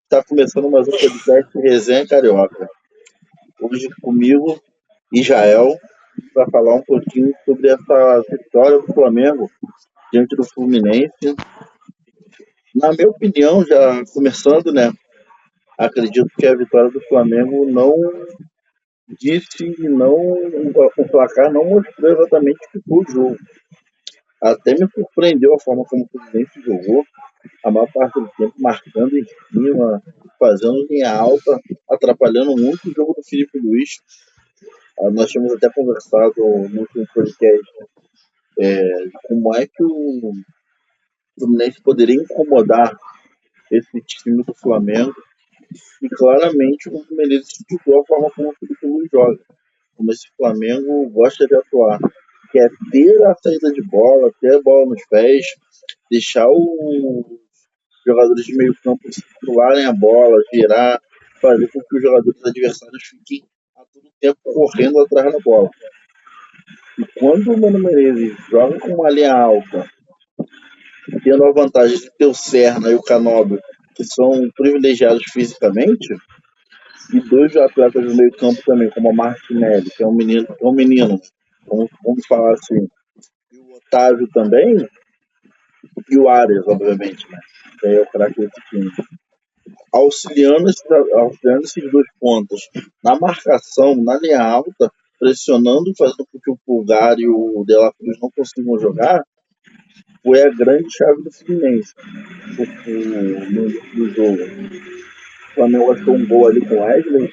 Tá começando mais um podcast Resenha Carioca. Hoje comigo, Israel, para falar um pouquinho sobre essa vitória do Flamengo diante do Fluminense. Na minha opinião, já começando, né? Acredito que a vitória do Flamengo não disse, não, o placar não mostrou exatamente o que foi o jogo. Até me surpreendeu a forma como o Fluminense jogou, a maior parte do tempo marcando em cima, fazendo linha alta, atrapalhando muito o jogo do Felipe Luiz. Nós tínhamos até conversado no último podcast de como é que o Fluminense poderia incomodar esse time do Flamengo. E claramente o Menezes estudou a forma como o Felipe Luiz joga, como esse Flamengo gosta de atuar. Quer ter a saída de bola, ter a bola nos pés, deixar os jogadores de meio campo circularem a bola, girar, fazer com que os jogadores adversários fiquem a todo tempo correndo atrás da bola. E quando o Mano Menezes joga com uma linha alta, tendo a vantagem de ter o Serna e o Canóbio, que são privilegiados fisicamente, e dois atletas do meio campo também, como a Martinelli, que é um menino, vamos falar assim, e o Otávio também, e o Arias, obviamente, né? Que aí é o craque desse time. Auxiliando esses dois pontos na marcação, na linha alta, pressionando, fazendo com que o Pulgar e o De La Cruz não consigam jogar, foi a grande chave do Fluminense no início do jogo. O Flamengo achou um gol ali com o Wesley,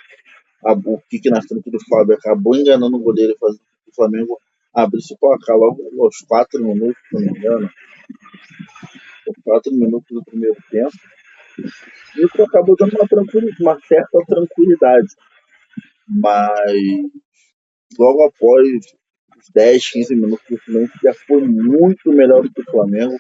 o kick na frente do Fábio acabou enganando o goleiro e fazendo com que o Flamengo abrisse o placar logo aos 4 minutos, se não me engano. Os 4 minutos do primeiro tempo. Isso acabou dando uma certa tranquilidade. Mas logo após os 10, 15 minutos do Fluminense já foi muito melhor do que o Flamengo.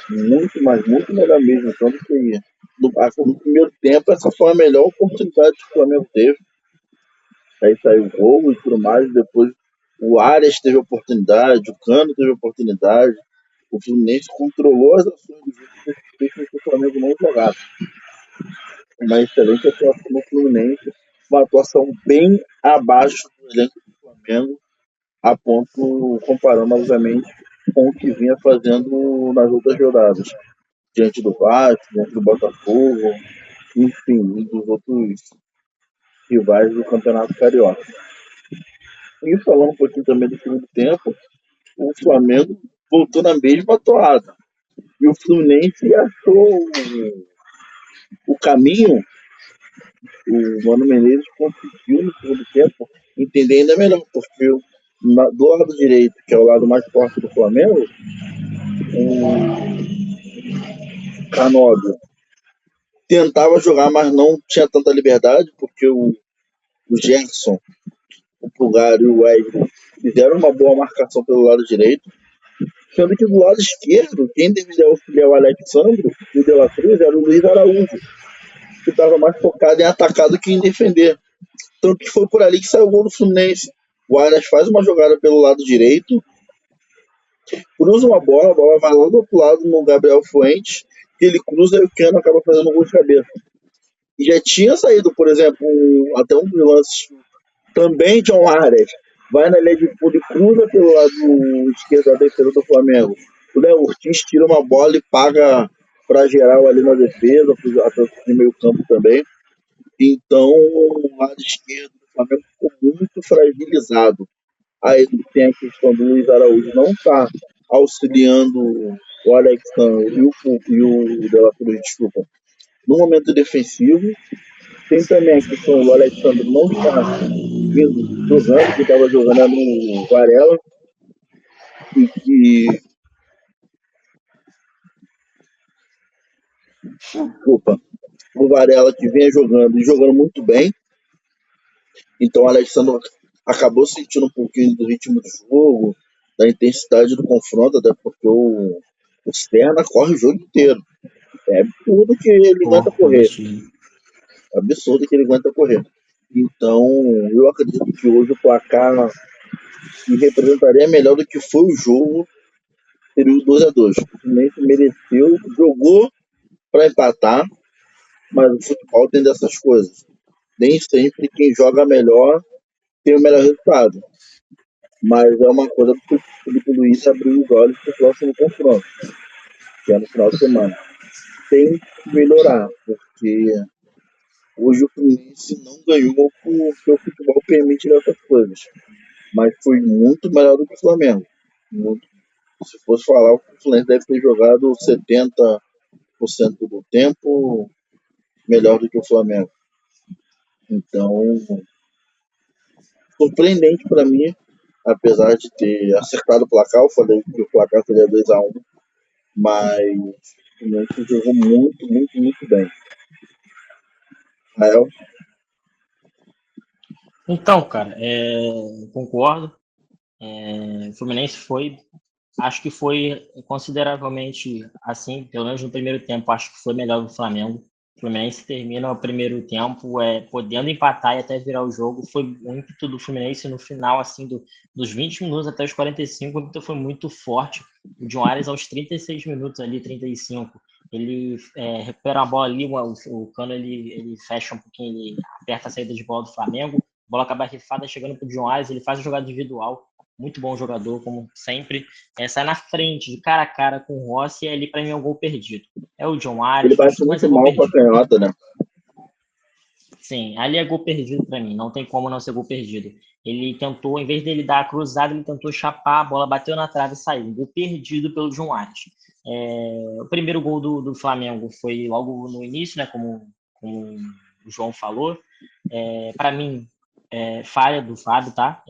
Muito, mas muito melhor mesmo. Tanto que no primeiro tempo essa foi a melhor oportunidade que o Flamengo teve. Aí saiu o gol e tudo mais. Depois o Arias teve oportunidade, o Cano teve oportunidade. O Fluminense controlou as ações do jogo e fez com que o Flamengo não jogasse. Uma excelente atuação no Fluminense, uma atuação bem abaixo do elenco do Flamengo, a ponto, comparando obviamente com o que vinha fazendo nas outras rodadas, diante do Vasco, diante do Botafogo, enfim, e dos outros rivais do Campeonato Carioca. E falando um pouquinho também do segundo tempo, o Flamengo voltou na mesma toada. E o Fluminense achou o caminho. O Mano Menezes conseguiu no segundo tempo entender ainda melhor, porque do lado direito, que é o lado mais forte do Flamengo, o Canóbio tentava jogar, mas não tinha tanta liberdade, porque o Gerson, o Pulgar e o Wesley fizeram uma boa marcação pelo lado direito, sendo que do lado esquerdo, quem deveria auxiliar o Alexandre e o De La Cruz era o Luiz Araújo, que estava mais focado em atacar do que em defender. Tanto que foi por ali que saiu o gol do Fluminense. O Arias faz uma jogada pelo lado direito, cruza uma bola, a bola vai lá do outro lado no Gabriel Fuentes, que ele cruza e o Keno acaba fazendo um gol de cabeça. E já tinha saído, por exemplo, até um dos lances também John Arias. Vai na linha de fundo e cruza pelo lado esquerdo da defesa do Flamengo. O Léo Ortiz tira uma bola e paga para geral ali na defesa, até o meio campo também. Então, o lado esquerdo do Flamengo ficou muito fragilizado. Aí tem a questão do Luiz Araújo não estar auxiliando o Alexandre e o De La Cruz, desculpa, no momento defensivo. Tem também a questão do Alexandre não estar jogando, que estava jogando no Varela, e que desculpa, o Varela que vinha jogando e jogando muito bem. Então o Alexandre acabou sentindo um pouquinho do ritmo do jogo, da intensidade do confronto, até porque o Serna corre o jogo inteiro. É absurdo que ele aguenta correr. É absurdo que ele aguenta correr. Então, eu acredito que hoje o placar que representaria melhor do que foi o jogo seria o 2-2. O Fluminense mereceu, jogou para empatar, mas o futebol tem dessas coisas. Nem sempre quem joga melhor tem o melhor resultado. Mas é uma coisa para o Felipe Luiz abrir os olhos para o próximo confronto, que é no final de semana. Tem que melhorar, porque hoje o Fluminense não ganhou porque o futebol permite essas coisas. Mas foi muito melhor do que o Flamengo. Muito. Se fosse falar, o Fluminense deve ter jogado 70% do tempo melhor do que o Flamengo. Então, surpreendente para mim, apesar de ter acertado o placar, eu falei que o placar seria 2-1, mas o Fluminense jogou muito, muito, muito bem. Rael, Então, cara, concordo. O Fluminense acho que foi consideravelmente assim, pelo menos no primeiro tempo, acho que foi melhor que o Flamengo. O Fluminense termina o primeiro tempo podendo empatar e até virar o jogo. Foi o ímpeto do Fluminense no final, assim, dos 20 minutos até os 45, o ímpeto foi muito forte. O John Ares, aos 36 minutos ali, 35, ele recupera a bola ali, o Cano ele fecha um pouquinho, ele aperta a saída de bola do Flamengo, a bola acaba rifada chegando para o John Ares, ele faz a jogada individual, muito bom jogador, como sempre, sai na frente, de cara a cara com o Rossi, e ali para mim é o gol perdido. É o John ele Ares, bate mas muito é gol mal com a perdido. canhota, né? Sim, ali é gol perdido para mim, não tem como não ser gol perdido. Ele tentou, em vez dele dar a cruzada, ele tentou chapar, a bola bateu na trave e saiu. Gol perdido pelo João Ares. O primeiro gol do Flamengo foi logo no início, né, como o João falou. Para mim, falha do Fábio, tá?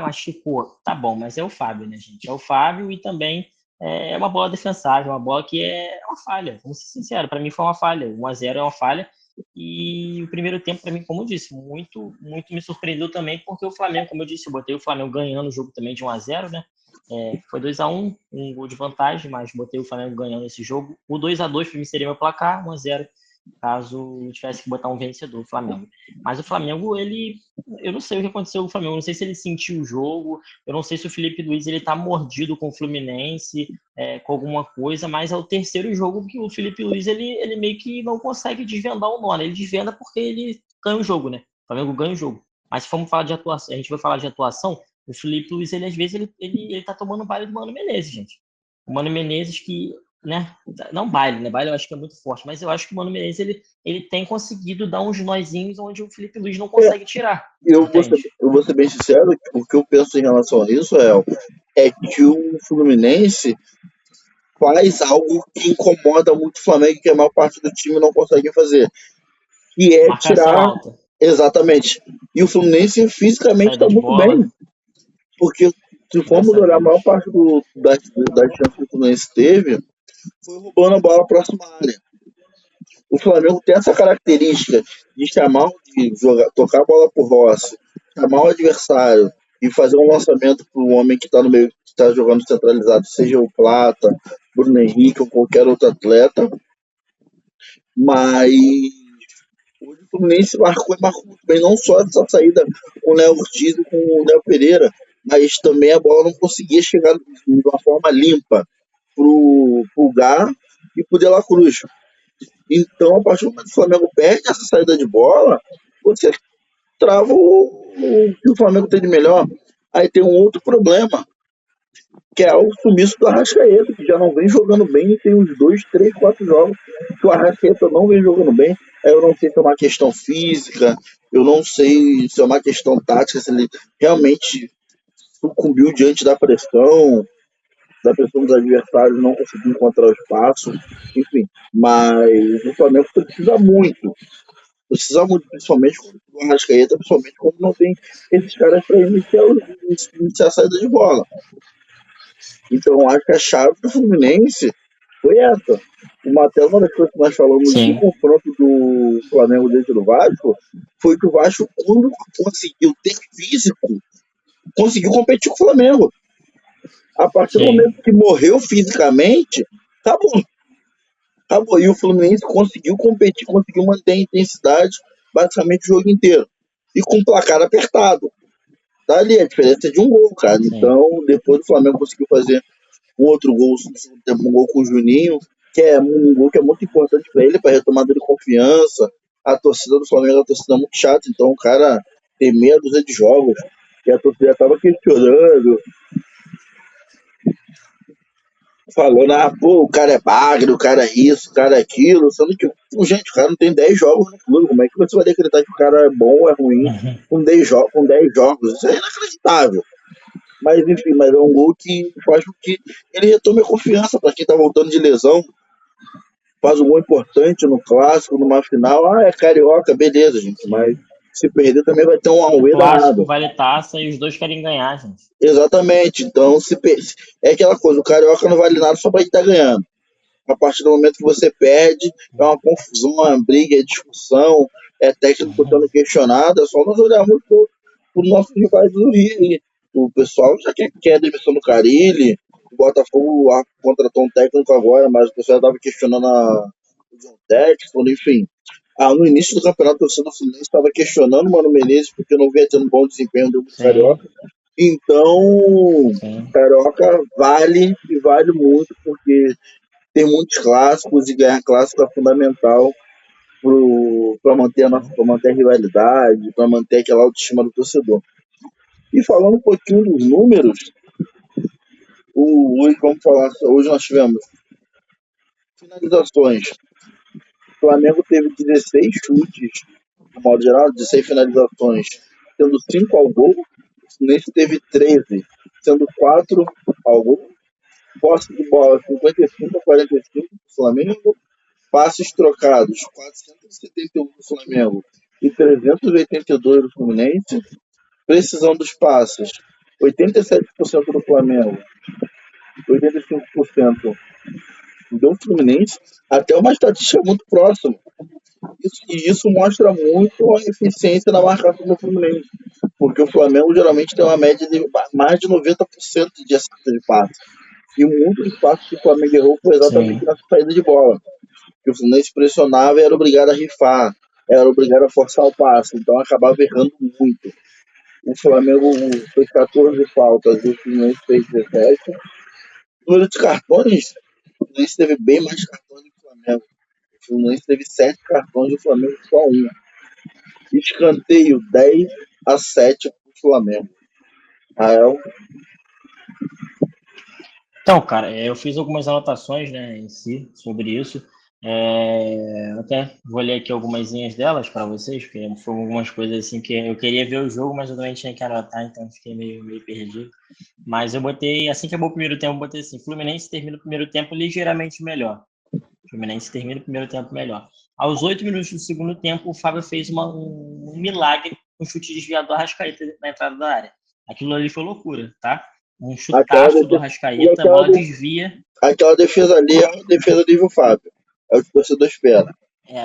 Machucou. Tá bom, mas é o Fábio, né, gente? É o Fábio e também é uma bola defensável, uma bola que é uma falha. Vamos ser sinceros, para mim foi uma falha. 1-0 é uma falha. E o primeiro tempo, para mim, como eu disse, muito, muito me surpreendeu também, porque o Flamengo, como eu disse, eu botei o Flamengo ganhando o jogo também de 1-0, né? Foi 2-1, um gol de vantagem, mas botei o Flamengo ganhando esse jogo. O 2-2 para mim seria meu placar, 1-0, caso eu tivesse que botar um vencedor, o Flamengo. Mas o Flamengo, eu não sei o que aconteceu com o Flamengo, eu não sei se ele sentiu o jogo, eu não sei se o Felipe Luiz ele tá mordido com o Fluminense, com alguma coisa, mas é o terceiro jogo que o Felipe Luiz ele meio que não consegue desvendar o nó, né? Ele desvenda porque ele ganha o jogo, né? O Flamengo ganha o jogo. Mas se formos falar de atuação, a gente vai falar de atuação, o Felipe Luiz, ele às vezes ele tá tomando baile do Mano Menezes, gente. O Mano Menezes que, né? Não baile, né? Baile eu acho que é muito forte, mas eu acho que o Mano Menezes ele tem conseguido dar uns nozinhos onde o Felipe Luiz não É, consegue tirar, eu vou ser, entende? eu vou ser bem sincero, o que eu penso em relação a isso é que o Fluminense faz algo que incomoda muito o Flamengo, que a maior parte do time não consegue fazer, que é Marcação tirar alta, exatamente. E o Fluminense fisicamente saída está de muito bola, bem, porque se formos graças a olhar a maior Deus. parte das chances que o Fluminense teve, foi roubando a bola próxima à área. O Flamengo tem essa característica de tocar a bola pro Rossi, chamar o adversário e fazer um lançamento para o homem que está no meio, que está jogando centralizado, seja o Plata, Bruno Henrique ou qualquer outro atleta. Mas hoje o Fluminense marcou muito bem, não só essa saída com o Léo Ortiz e com o Léo Pereira, mas também a bola não conseguia chegar de uma forma limpa pro Pulgar e pro De La Cruz. Então, a partir do momento que o Flamengo perde essa saída de bola, você trava o que o Flamengo tem de melhor. Aí tem um outro problema, que é o sumiço do Arrascaeta, que já não vem jogando bem, e tem uns 2, 3, 4 jogos que o Arrascaeta não vem jogando bem. Aí eu não sei se é uma questão física, eu não sei se é uma questão tática, se ele realmente sucumbiu diante da pressão dos adversários, não conseguiu encontrar o espaço, enfim. Mas o Flamengo precisa muito, principalmente quando o Arrascaeta, principalmente quando não tem esses caras para iniciar a saída de bola. Então, eu acho que a chave do Fluminense foi essa. Uma das coisas que nós falamos do Sim, confronto do Flamengo dentro do Vasco foi que o Vasco, quando conseguiu ter físico, conseguiu competir com o Flamengo. A partir do sim, momento que morreu fisicamente, acabou. Acabou. E o Fluminense conseguiu competir, conseguiu manter a intensidade basicamente o jogo inteiro. E com o placar apertado. Tá ali a diferença de um gol, cara. sim. Então, depois o Flamengo conseguiu fazer um outro gol, um gol com o Juninho, que é um gol que é muito importante para ele, para retomada de confiança. A torcida do Flamengo é uma torcida muito chata, então o cara tem meia dúzia de jogos e a torcida tava questionando, falando, pô, o cara é bagre, o cara é isso, o cara é aquilo, sendo que, pô, gente, o cara não tem 10 jogos no clube, como é que você vai acreditar que o cara é bom ou é ruim com 10 jogos? Isso é inacreditável. Mas enfim, mas é um gol que faz com que ele retome a confiança para quem tá voltando de lesão, faz um gol importante no clássico, numa final, é carioca, beleza, gente, mas Sim. se perder também vai ter um É auê clássico, danado. vale taça e os dois querem ganhar, gente. Exatamente, então é aquela coisa, o carioca não vale nada só pra estar ganhando. A partir do momento que você perde, é uma confusão, uma briga, é discussão, é técnico sendo questionado, é só nós olharmos para os nossos rivais do Rio. E o pessoal já quer a demissão do Carille, o Botafogo contratou um técnico agora, mas o pessoal estava questionando o técnico, enfim. No início do campeonato, o torcedor do Fluminense estava questionando o Mano Menezes porque não vinha tendo um bom desempenho do Sim, Carioca. Então, sim. Carioca vale e vale muito, porque tem muitos clássicos e ganhar clássico é fundamental para manter pra manter a rivalidade, para manter aquela autoestima do torcedor. E falando um pouquinho dos números, hoje vamos falar, hoje nós tivemos finalizações. O Flamengo teve 16 chutes, no modo geral, 16 finalizações, sendo 5 ao gol. O Fluminense teve 13, sendo 4 ao gol. Posse de bola 55 a 45 do Flamengo. Passes trocados 471 do Flamengo e 382 do Fluminense. Precisão dos passes 87% do Flamengo, 85% do Fluminense. Até uma estatística muito próxima. Isso mostra muito a eficiência na marcação do Fluminense. Porque o Flamengo geralmente tem uma média de mais de 90% de acerto de passe. E muito dos passes que o Flamengo errou foi exatamente Sim. nessa saída de bola. Que o Fluminense pressionava e era obrigado a rifar, era obrigado a forçar o passe, então acabava errando muito. O Flamengo fez 14 faltas e o Fluminense fez 17. Número de cartões, o Fluminense teve bem mais cartões do que o Flamengo. O Fluminense teve 7 cartões e o Flamengo só um. Escanteio 10-7 para o Flamengo. Rael. Então, cara, eu fiz algumas anotações, né, em si sobre isso. Até vou ler aqui algumas delas para vocês, porque foram algumas coisas assim que eu queria ver o jogo, mas eu também tinha que anotar, então fiquei meio perdido. Mas eu botei, assim que acabou o primeiro tempo, eu botei assim: Fluminense termina o primeiro tempo ligeiramente melhor. Fluminense termina o primeiro tempo melhor. Aos 8 minutos do segundo tempo, o Fábio fez um milagre, um chute desviado do Arrascaeta na entrada da área. Aquilo ali foi loucura, tá? Um Aquela chutaço do defesa, e Arrascaeta, a bola desvia. aquela defesa ali é uma defesa nível Fábio. É o que o torcedor espera.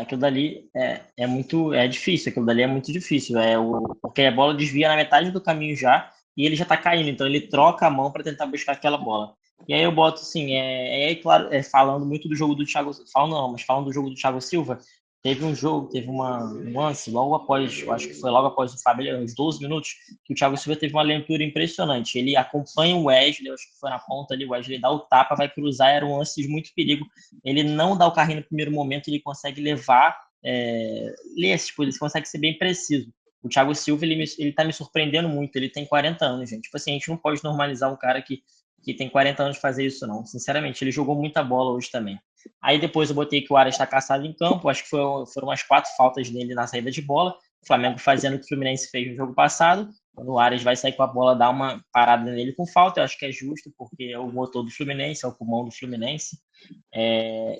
Aquilo dali é muito difícil, aquilo dali é muito difícil. Porque a bola desvia na metade do caminho já e ele já tá caindo, então ele troca a mão para tentar buscar aquela bola. E aí eu boto assim, claro, falando muito do jogo do Thiago, falando do jogo do Thiago Silva, teve um lance logo após, eu acho que foi logo após o Fábio, uns 12 minutos, que o Thiago Silva teve uma leitura impressionante. Ele acompanha o Wesley, eu acho que foi na ponta ali, o Wesley dá o tapa, vai cruzar, era um lance de muito perigo. Ele não dá o carrinho no primeiro momento, ele consegue levar, ler as coisas, consegue ser bem preciso. O Thiago Silva, ele tá me surpreendendo muito, ele tem 40 anos, gente. Tipo assim, a gente não pode normalizar um cara que tem 40 anos fazer isso, não. Sinceramente, ele jogou muita bola hoje também. Aí depois eu botei que o Aras está caçado em campo, acho que foram umas 4 faltas nele na saída de bola, o Flamengo fazendo o que o Fluminense fez no jogo passado, quando o Aras vai sair com a bola, dá uma parada nele com falta, eu acho que é justo, porque é o motor do Fluminense, é o pulmão do Fluminense.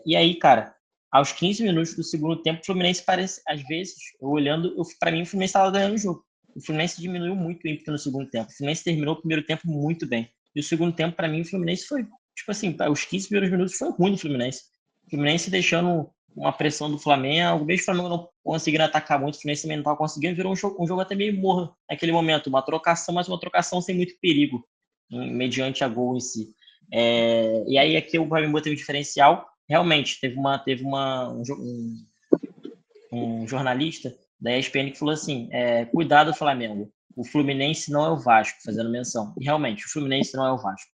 E aí, cara, aos 15 minutos do segundo tempo, o Fluminense parece, às vezes, olhando, para mim o Fluminense estava ganhando o jogo. O Fluminense diminuiu muito o ímpeto no segundo tempo. O Fluminense terminou o primeiro tempo muito bem. E o segundo tempo, para mim, o Fluminense foi, tipo assim, os 15 primeiros minutos foi ruim do Fluminense. O Fluminense deixando uma pressão do Flamengo, mesmo o Flamengo não conseguindo atacar muito, o Fluminense também não estava conseguindo, virou um jogo até meio morno naquele momento. Uma trocação, mas uma trocação sem muito perigo, mediante a gol em si. E aí aqui o Flamengo teve um diferencial. Realmente, teve um jornalista da ESPN que falou assim: cuidado, Flamengo. O Fluminense não é o Vasco, fazendo menção. E realmente, o Fluminense não é o Vasco.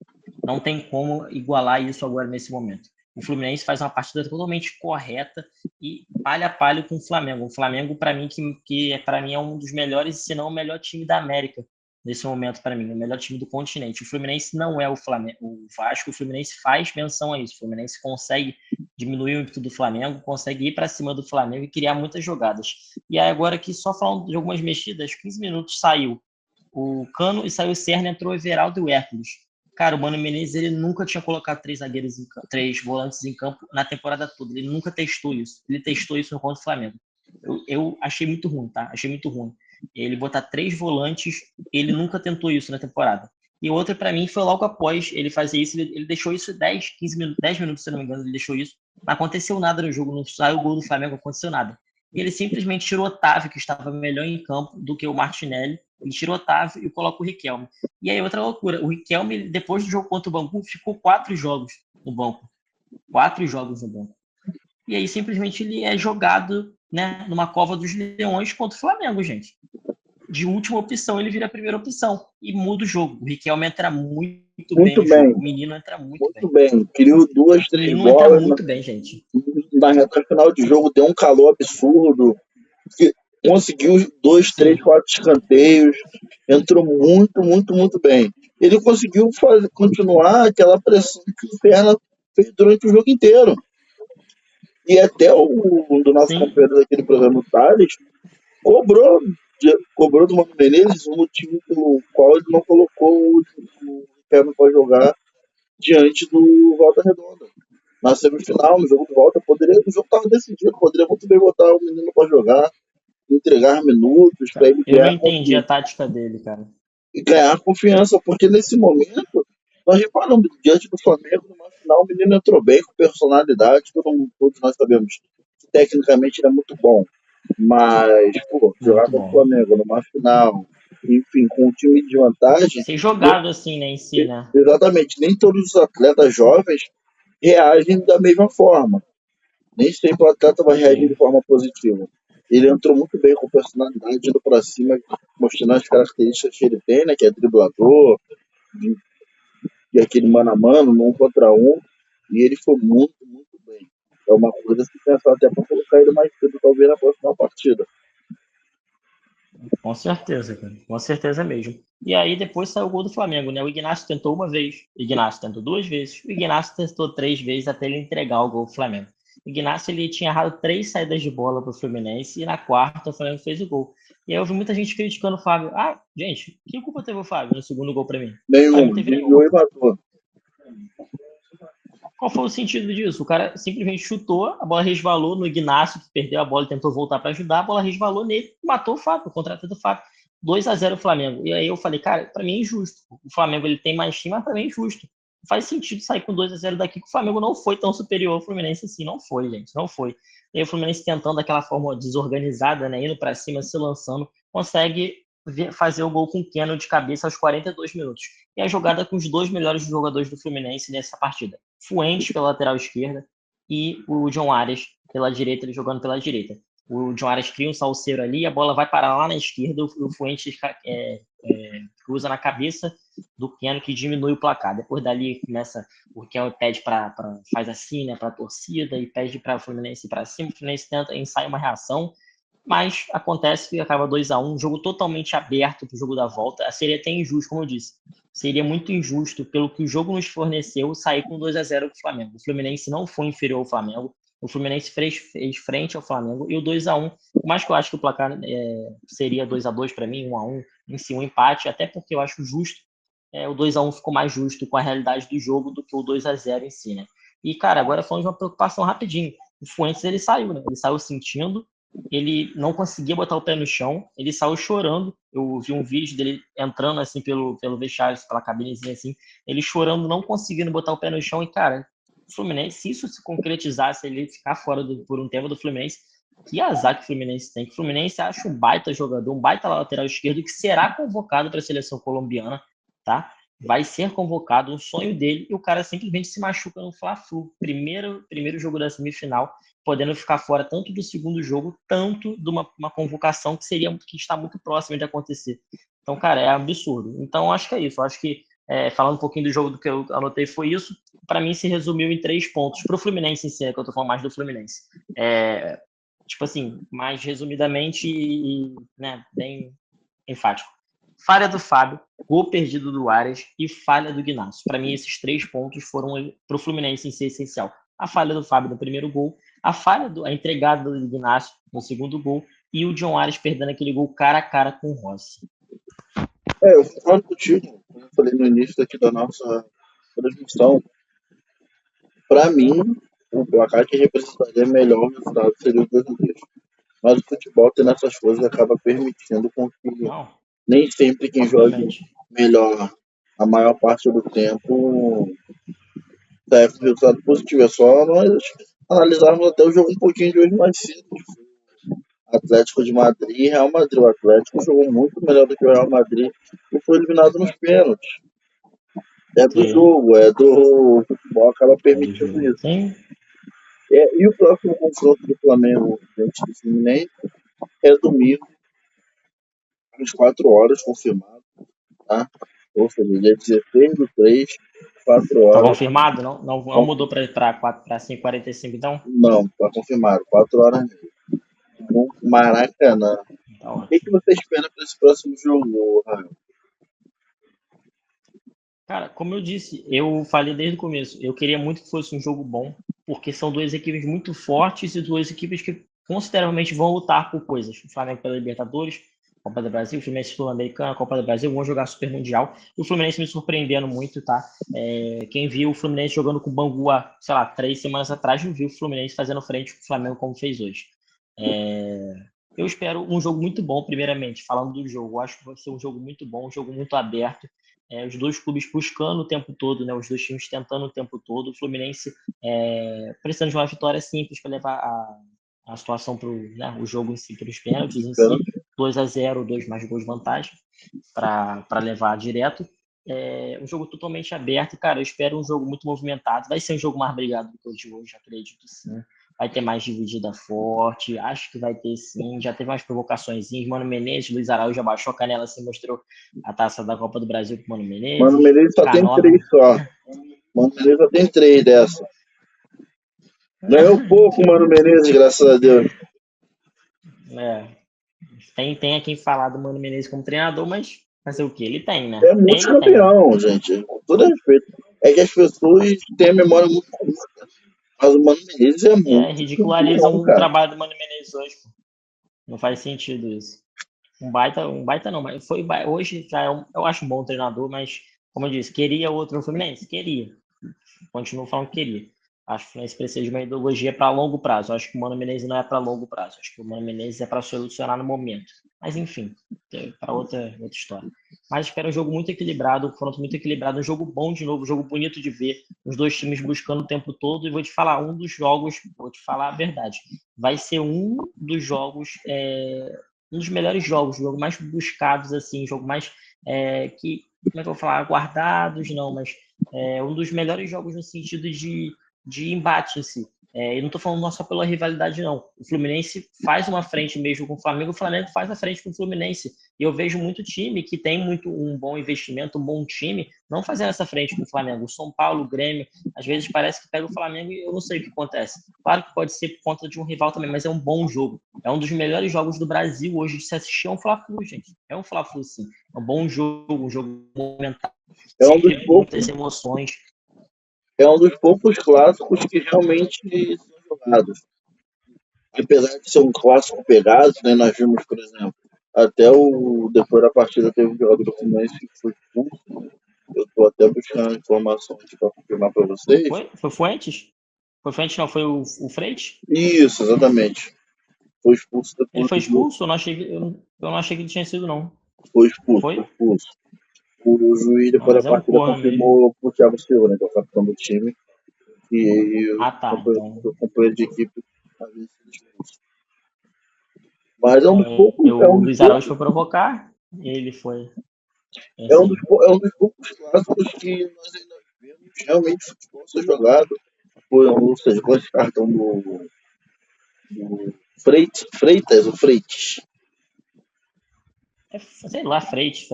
Não tem como igualar isso agora nesse momento. O Fluminense faz uma partida totalmente correta e palha a palha com o Flamengo. O Flamengo, para mim, para mim é um dos melhores, se não o melhor time da América nesse momento, para mim, o melhor time do continente. O Fluminense não é o Flamengo, o Vasco. O Fluminense faz menção a isso. O Fluminense consegue diminuir o ímpeto do Flamengo, consegue ir para cima do Flamengo e criar muitas jogadas. E aí agora aqui, só falando de algumas mexidas, 15 minutos saiu o Cano e saiu o Serna, entrou o Everaldo e o Hércules. Cara, o Mano Menezes, ele nunca tinha colocado três volantes em campo na temporada toda. Ele nunca testou isso. Ele testou isso no contra o Flamengo. Eu achei muito ruim, tá? Achei muito ruim. Ele botar 3 volantes, ele nunca tentou isso na temporada. E outra, para mim, foi logo após ele fazer isso. Ele deixou isso 10, 15 minutos, 10 minutos, se não me engano, ele deixou isso. Não aconteceu nada no jogo, não saiu o gol do Flamengo, não aconteceu nada. Ele simplesmente tirou o Otávio, que estava melhor em campo do que o Martinelli. Ele tirou o Otávio e coloca o Riquelme. E aí, outra loucura, o Riquelme, depois do jogo contra o Bangu, ficou 4 jogos no banco. 4 jogos no banco. E aí, simplesmente, ele é jogado, né, numa cova dos leões contra o Flamengo, gente. De última opção, ele vira a primeira opção e muda o jogo. O Riquelme entra muito bem Muito no bem, jogo. O menino entra muito muito bem. bem. Criou 2, O 3 menino entra bolas muito bem, gente. na reta final de jogo, deu um calor absurdo. Conseguiu 2, 3, Sim. 4 escanteios. Entrou muito, muito, muito bem. Ele conseguiu continuar aquela pressão que o Serna fez durante o jogo inteiro. E até um do nosso Sim. companheiro daquele programa, o Thales, cobrou do Mano Menezes o motivo pelo qual ele não colocou o Riquelme para jogar diante do Volta Redonda. Na semifinal, no jogo de volta, o jogo estava decidido, poderia muito bem botar o menino para jogar, entregar minutos para ele Eu não ganhar entendi a confiança. tática dele, cara. E ganhar confiança, porque nesse momento, nós reparamos, diante do Flamengo, numa final, o menino entrou bem, com personalidade, todos nós sabemos que tecnicamente ele é muito bom. Mas, pô, jogar Muito contra o bom. Flamengo numa final, enfim, com um time de vantagem, Ser jogado assim, né, em si, né? exatamente, nem todos os atletas jovens reagem da mesma forma. Nem sempre o atleta vai reagir de Sim. forma positiva. Ele entrou muito bem com personalidade, indo pra cima, mostrando as características que ele tem, né? Que é driblador, e aquele mano a mano, um contra um. E ele foi muito, muito bem. É uma coisa a se pensar até para colocar ele mais cedo, talvez, na próxima partida. Com certeza, cara. Com certeza mesmo. E aí depois saiu o gol do Flamengo, né? O Ignacio tentou uma vez, o Ignacio tentou 2 vezes, o Ignacio tentou 3 vezes até ele entregar o gol do Flamengo. O Ignacio ele tinha errado 3 saídas de bola para o Fluminense e na quarta o Flamengo fez o gol. E aí eu vi muita gente criticando o Fábio. Ah, gente, que culpa teve o Fábio no segundo gol para mim? Para mim Nenhum, não teve desviou nenhuma. e matou. Qual foi o sentido disso? O cara simplesmente chutou, a bola resvalou no Ignacio, que perdeu a bola e tentou voltar para ajudar, a bola resvalou nele, matou o Fábio, o contrato do Fábio. 2-0 o Flamengo. E aí eu falei, cara, para mim é injusto. O Flamengo ele tem mais time, mas para mim é injusto. Faz sentido sair com 2-0 daqui, que o Flamengo não foi tão superior ao Fluminense assim. Não foi, gente, não foi. E aí o Fluminense tentando daquela forma desorganizada, né, indo para cima, se lançando, consegue fazer o gol com o Keno de cabeça aos 42 minutos. E a jogada com os 2 melhores jogadores do Fluminense nessa partida. Fuentes pela lateral esquerda e o John Arias pela direita, ele jogando pela direita. O John Arias cria um salseiro ali, a bola vai parar lá na esquerda, o Fuentes cruza na cabeça do Keno, que diminui o placar. Depois dali começa, o Keno pede faz assim, né, para a torcida, e pede para o Fluminense ir para cima, o Fluminense tenta ensaiar uma reação, mas acontece que acaba 2-1, um jogo totalmente aberto para o jogo da volta. Seria até injusto, como eu disse. Seria muito injusto, pelo que o jogo nos forneceu, sair com 2-0 para o Flamengo. O Fluminense não foi inferior ao Flamengo. O Fluminense fez frente ao Flamengo. E o 2-1, por mais que eu acho que o placar seria 2-2 para mim, 1-1, em si, um empate, até porque eu acho justo. O 2-1 ficou mais justo com a realidade do jogo do que o 2-0 em si, né? E, cara, agora falando de uma preocupação rapidinho. O Fuentes, ele saiu, né? Ele saiu sentindo, ele não conseguia botar o pé no chão, ele saiu chorando. Eu vi um vídeo dele entrando assim pelo vestiário, pela cabinezinha assim, ele chorando, não conseguindo botar o pé no chão. E, cara, o Fluminense, se isso se concretizasse, ele ficar fora por um tempo do Fluminense, que azar que o Fluminense tem. Que o Fluminense acha um baita jogador, um baita lateral esquerdo que será convocado para a seleção colombiana, tá? Vai ser convocado, um sonho dele, e o cara simplesmente se machuca no Fla-Flu, primeiro jogo da semifinal, podendo ficar fora tanto do segundo jogo, tanto de uma convocação que está muito próxima de acontecer. Então, cara, é absurdo. Então, acho que é isso. Eu acho que falando um pouquinho do jogo do que eu anotei, foi isso. Para mim, se resumiu em 3 pontos. Para o Fluminense em si, que eu tô falando mais do Fluminense. Tipo assim, mais resumidamente e né, bem enfático. Falha do Fábio, gol perdido do Arias e falha do Gnasso. Para mim, esses 3 pontos foram para o Fluminense em si essencial. A falha do Fábio no primeiro gol, a entregada do Gnasso no segundo gol e o John Arias perdendo aquele gol cara a cara com o Rossi. Eu concordo contigo, como eu falei no início aqui da nossa transmissão. Para mim, o placar que representaria melhor resultado seria o 2-2. Mas o futebol tem nessas coisas acaba permitindo com que Não, nem sempre quem jogue obviamente. melhor a maior parte do tempo sai com resultado positivo. É só nós analisarmos até o jogo um pouquinho de hoje mais cedo. Atlético de Madrid e Real Madrid. O Atlético jogou muito melhor do que o Real Madrid e foi eliminado nos pênaltis. É do Sim, jogo, é do futebol, acaba é do permitindo jogo. isso. Sim, E o próximo confronto do Flamengo diante do Fluminense é domingo, às 4 horas, confirmado, tá? Ou seja, dia 16/3, 4 tá horas. confirmado? Não mudou para 5h45, então? Não, tá confirmado, 4 horas no Maracanã. Tá O que ótimo. você espera para esse próximo jogo, Raio? Cara, como eu disse, eu falei desde o começo, eu queria muito que fosse um jogo bom, porque são duas equipes muito fortes e duas equipes que consideravelmente vão lutar por coisas. O Flamengo pela Libertadores, Copa do Brasil, o Fluminense Sul-Americana, Copa do Brasil, vão jogar Super Mundial. E o Fluminense me surpreendendo muito, tá? Quem viu o Fluminense jogando com o Bangu há, sei lá, 3 semanas atrás, não viu o Fluminense fazendo frente com o Flamengo como fez hoje. Eu espero um jogo muito bom, primeiramente, falando do jogo. Eu acho que vai ser um jogo muito bom, um jogo muito aberto. Os dois clubes buscando o tempo todo, né? Os dois times tentando o tempo todo. O Fluminense precisando de uma vitória simples para levar a situação para o jogo em si, para os pênaltis em si. 2-0, 2 mais gols de vantagem para levar direto. Um jogo totalmente aberto. Cara, eu espero um jogo muito movimentado. Vai ser um jogo mais brigado do que o de hoje, acredito sim. Vai ter mais dividida forte, acho que vai ter sim. Já teve umas provocações. Mano Menezes, Luiz Araújo já baixou a canela assim, mostrou a taça da Copa do Brasil com o Mano Mano Menezes. Menezes só tem 3 K9. só. Mano Menezes só tem 3 dessa. Ganhou pouco, Mano Menezes, graças a Deus. É, tem a quem falar do Mano Menezes como treinador, mas fazer o que? Ele tem, né? É Ele tem, né? multicampeão, gente. Com todo respeito. É que as pessoas têm a memória muito curta. Mas o Mano Menezes é Ridicularizam multicampeão, o cara. trabalho do Mano Menezes hoje. Pô. Não faz sentido isso. Um baita não, mas hoje já eu acho um bom treinador, mas como eu disse, queria outro no Fluminense? Queria. Continuo falando que queria. Acho que o Fluminense precisa de uma ideologia para longo prazo. Acho que o Mano Menezes não é para longo prazo. Acho que o Mano Menezes é para solucionar no momento. Mas enfim, para outra história. Mas espero um jogo muito equilibrado, um confronto muito equilibrado, um jogo bom de novo, um jogo bonito de ver, os dois times buscando o tempo todo. E vou te falar, um dos jogos, vou te falar a verdade, vai ser um dos jogos, um dos melhores jogos, o jogo mais buscados, assim, o jogo mais que, como é que eu vou falar, guardados, não, mas um dos melhores jogos no sentido de embate em si. Eu não estou falando só pela rivalidade, não. O Fluminense faz uma frente mesmo com o Flamengo faz a frente com o Fluminense. E eu vejo muito time que tem muito um bom investimento, um bom time, não fazendo essa frente com o Flamengo. O São Paulo, o Grêmio, às vezes parece que pega o Flamengo e eu não sei o que acontece. Claro que pode ser por conta de um rival também, mas é um bom jogo. É um dos melhores jogos do Brasil hoje de se assistir. É um Fla-Flu, gente. É um Fla-Flu, sim. É um jogo movimentado, É um dos sempre poucos, muitas emoções. é um dos poucos clássicos que realmente são jogados. Apesar de ser um clássico pegado, né, nós vimos, por exemplo, depois da partida teve um jogador do Fluminense que foi expulso. Eu estou até buscando informações para confirmar para vocês. Foi Fuentes? Foi Fuentes, não, foi o Freite? Isso, exatamente. Foi expulso Ele depois foi do jogo. expulso? Eu não achei que ele tinha sido, não. Foi expulso, foi Foi? expulso. O juiz, Não, depois da mas é um partida, corno mesmo. confirmou para o Thiago Silva, né, que é o capitão do time, que Ah, tá. Então, o companheiro de equipe havia sido expulso. Mas é um dos poucos, é o um dos Luiz Araújo poucos, foi provocar, ele foi. é Assim, um dos poucos clássicos que nós ainda vemos realmente futebol ser jogado. Ou seja, com esse cartão do Freitas ou Freites. sei lá, Freitas,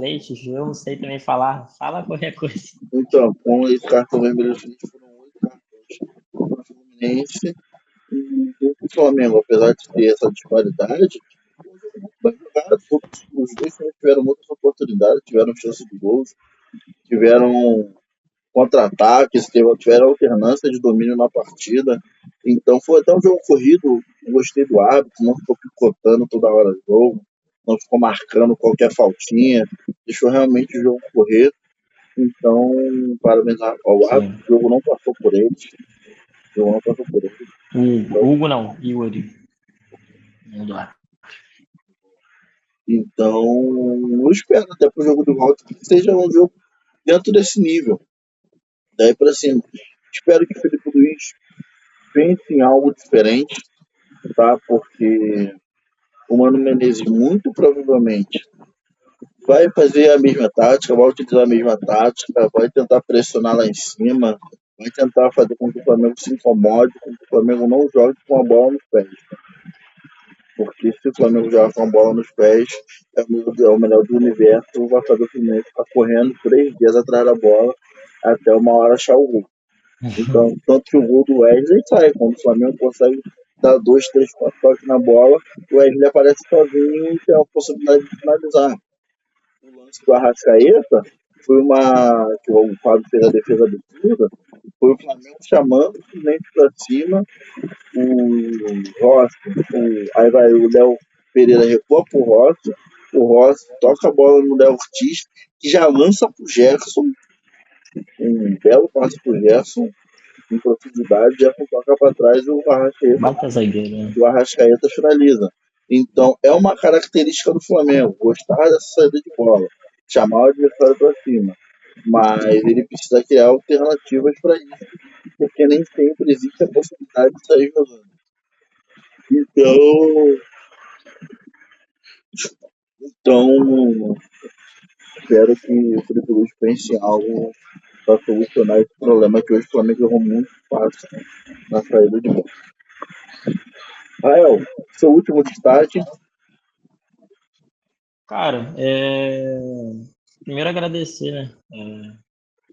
eu não sei também falar. Fala qualquer coisa. Então, com esse cartão vermelho, foram 8 cartões para o Fluminense. E o Flamengo, apesar de ter essa disparidade, foi um jogo muito bem jogado. Os dois times tiveram muitas oportunidades, tiveram chance de gols, tiveram contra-ataques, tiveram alternância de domínio na partida. Então foi até um jogo corrido, eu gostei do árbitro, não ficou picotando toda hora o jogo, não ficou marcando qualquer faltinha, deixou realmente o jogo correr. Então, parabéns ao árbitro, Sim. o jogo não passou por eles. O jogo não passou por eles. Hugo não, Yuri. Não dá. Então, eu espero até pro jogo de volta que seja um jogo dentro desse nível. Daí para cima. Espero que o Felipe Luiz pense em algo diferente, tá? Porque o Mano Menezes muito provavelmente vai fazer a mesma tática, vai utilizar a mesma tática, vai tentar pressionar lá em cima, vai tentar fazer com que o Flamengo se incomode, com que o Flamengo não jogue com a bola nos pés. Porque se o Flamengo joga com a bola nos pés, é o melhor do universo, vai fazer o Fluminense ficar correndo 3 dias atrás da bola até uma hora achar o gol. Então, tanto que o gol do Wesley sai, quando o Flamengo consegue dar 2, 3, 4 toques na bola, o Wesley aparece sozinho e tem a possibilidade de finalizar. O lance do Arrascaeta foi que o Fábio fez a defesa absurda, foi o Flamengo chamando o Fluminense para cima, o Rossi, aí vai o Léo Pereira recua pro o Rossi toca a bola no Léo Ortiz, que já lança pro Gerson, um belo passe pro Gerson, em profundidade, Gerson toca para trás e Baita zagueiro, né? o Arrascaeta finaliza. Então, é uma característica do Flamengo, gostar dessa saída de bola, chamar o adversário para cima. Mas ele precisa criar alternativas para isso, porque nem sempre existe a possibilidade de sair jogando. Então, então espero que o Felipe Luiz pense em algo para solucionar esse problema que hoje o Flamengo errou muito fácil na saída de bola. Rael, seu último destaque. Cara, primeiro agradecer, né, o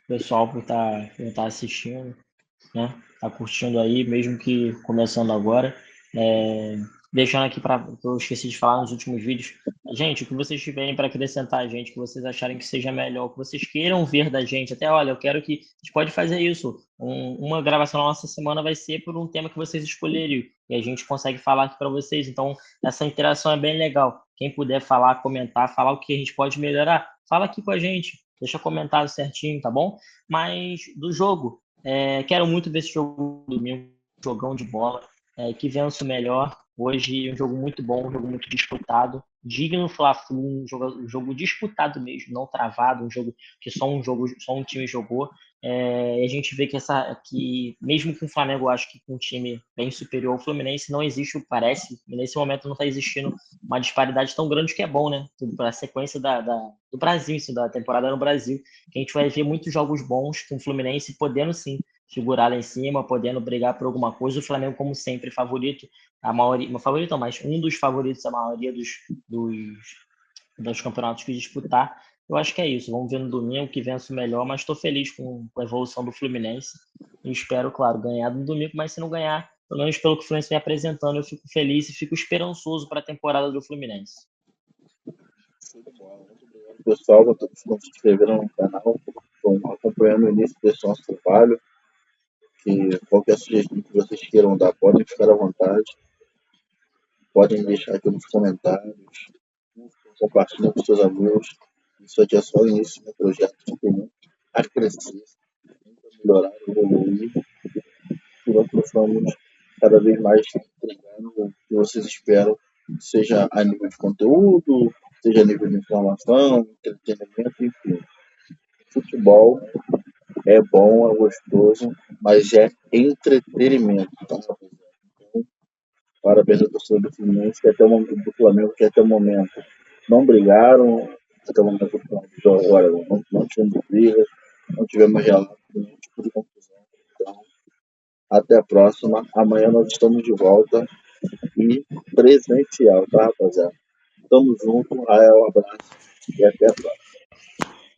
pessoal por tá assistindo, né? Tá curtindo aí, mesmo que começando agora. É, deixando aqui para eu esqueci de falar nos últimos vídeos. Gente, o que vocês tiverem para acrescentar, gente, que vocês acharem que seja melhor, que vocês queiram ver da gente, até olha, eu quero que a gente pode fazer isso. Uma gravação na nossa semana vai ser por um tema que vocês escolherem e a gente consegue falar aqui para vocês. Então, essa interação é bem legal. Quem puder falar, comentar, falar o que a gente pode melhorar, fala aqui com a gente. Deixa comentário certinho, tá bom? Mas do jogo, quero muito ver esse jogo domingo, jogão de bola, que vença o melhor. Hoje, um jogo muito bom, um jogo muito disputado, digno Fla-Flu, um jogo disputado mesmo, não travado, um jogo que só um time jogou. E a gente vê que mesmo com o Flamengo, eu acho que com um time bem superior ao Fluminense, não existe, parece, nesse momento não está existindo uma disparidade tão grande que é bom, né? Para a sequência do Brasil, assim, da temporada no Brasil, que a gente vai ver muitos jogos bons com o Fluminense podendo sim figurar lá em cima, podendo brigar por alguma coisa. O Flamengo, como sempre, favorito, a maioria, favorito não, mas um dos favoritos, a maioria dos campeonatos que disputar. Eu acho que é isso. Vamos ver no domingo que vença o melhor, mas estou feliz com a evolução do Fluminense. E espero, claro, ganhar no domingo, mas se não ganhar, pelo menos pelo que o Fluminense vem apresentando, eu fico feliz e fico esperançoso para a temporada do Fluminense. Show de bola. Muito obrigado, pessoal, a todos que se inscreveram no canal, estão acompanhando o início desse nosso trabalho. Que qualquer sugestão que vocês queiram dar, podem ficar à vontade. Podem deixar aqui nos comentários. Compartilhem com seus amigos. Isso aqui é só o início do projeto que tem muito a crescer, muito a melhorar, evoluir. Que nós possamos cada vez mais entregar o que vocês esperam, seja a nível de conteúdo, seja a nível de informação, entretenimento, enfim. Futebol é bom, é gostoso, mas é entretenimento, tá? Então, parabéns ao torcedor do Fluminense, que até o momento do Flamengo, que até o momento não brigaram, até o momento do Flamengo agora não tivemos brigas, não tivemos relatos de nenhum tipo de confusão. Então, até a próxima. Amanhã nós estamos de volta e presencial, tá, rapaziada? Tamo junto, Rael, abraço e até a próxima.